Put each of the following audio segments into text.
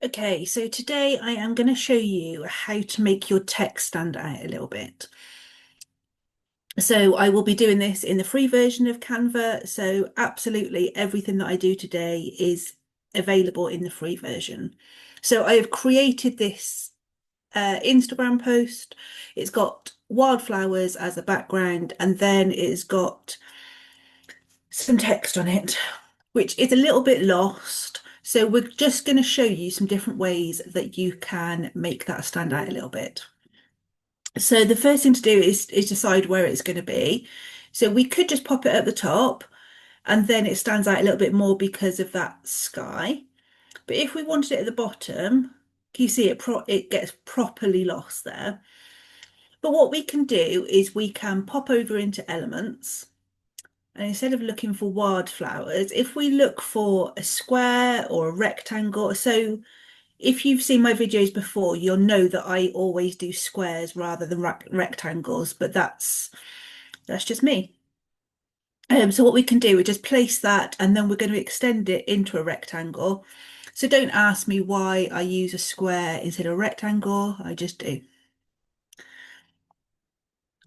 Okay, so today I am going to show you how to make your text stand out a little bit. So I will be doing this in the free version of Canva. So absolutely everything that I do today is available in the free version. So I have created this Instagram post. It's got wildflowers as a background, and then it's got some text on it, which is a little bit lost. So we're just going to show you some different ways that you can make that stand out a little bit. So the first thing to do is decide where it's going to be. So we could just pop it at the top and then it stands out a little bit more because of that sky. But if we wanted it at the bottom, can you see it gets properly lost there. But what we can do is we can pop over into elements. And instead of looking for wildflowers, if we look for a square or a rectangle, so if you've seen my videos before, you'll know that I always do squares rather than rectangles, but that's just me. So what we can do is just place that and then we're going to extend it into a rectangle. So don't ask me why I use a square instead of a rectangle, I just do.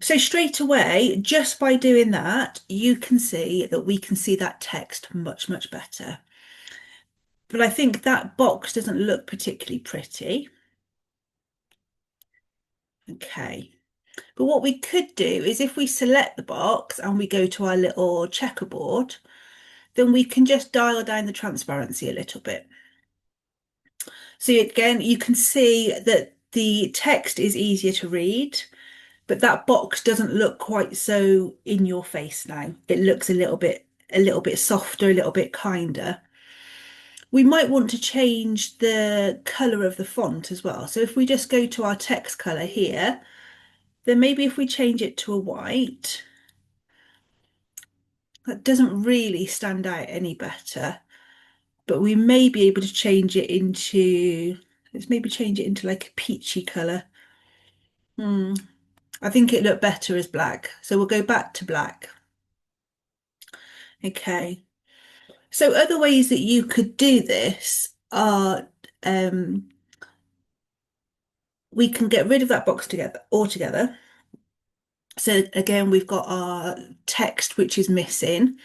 So straight away, just by doing that, you can see that we can see that text much, much better. But I think that box doesn't look particularly pretty. Okay. But what we could do is if we select the box and we go to our little checkerboard, then we can just dial down the transparency a little bit. So again, you can see that the text is easier to read, but that box doesn't look quite so in your face now. It looks a little bit softer, a little bit kinder. We might want to change the color of the font as well. So if we just go to our text color here, then maybe if we change it to a white, that doesn't really stand out any better, but we may be able to change it into, let's maybe change it into like a peachy color. I think it looked better as black. So we'll go back to black. Okay. So other ways that you could do this are we can get rid of that box together altogether. So again, we've got our text which is missing.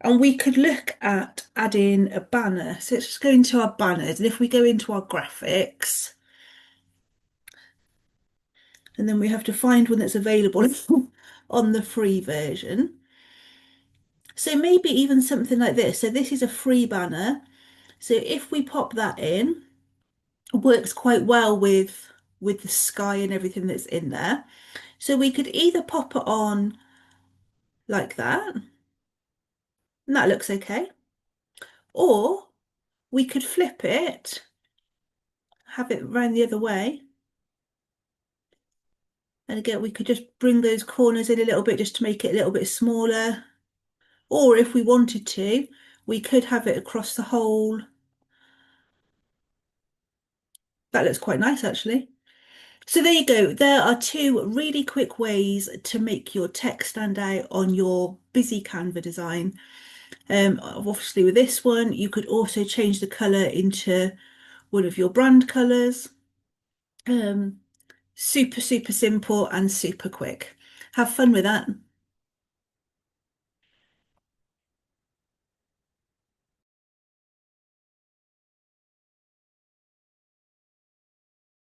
And we could look at adding a banner. So let's just go into our banners. And if we go into our graphics, and then we have to find one that's available on the free version. So maybe even something like this. So this is a free banner. So if we pop that in, it works quite well with the sky and everything that's in there. So we could either pop it on like that, and that looks okay. Or we could flip it, have it round the other way. And again, we could just bring those corners in a little bit just to make it a little bit smaller. Or if we wanted to, we could have it across the whole. That looks quite nice, actually. So there you go. There are two really quick ways to make your text stand out on your busy Canva design. Obviously with this one, you could also change the colour into one of your brand colours. Super, super simple and super quick. Have fun with that.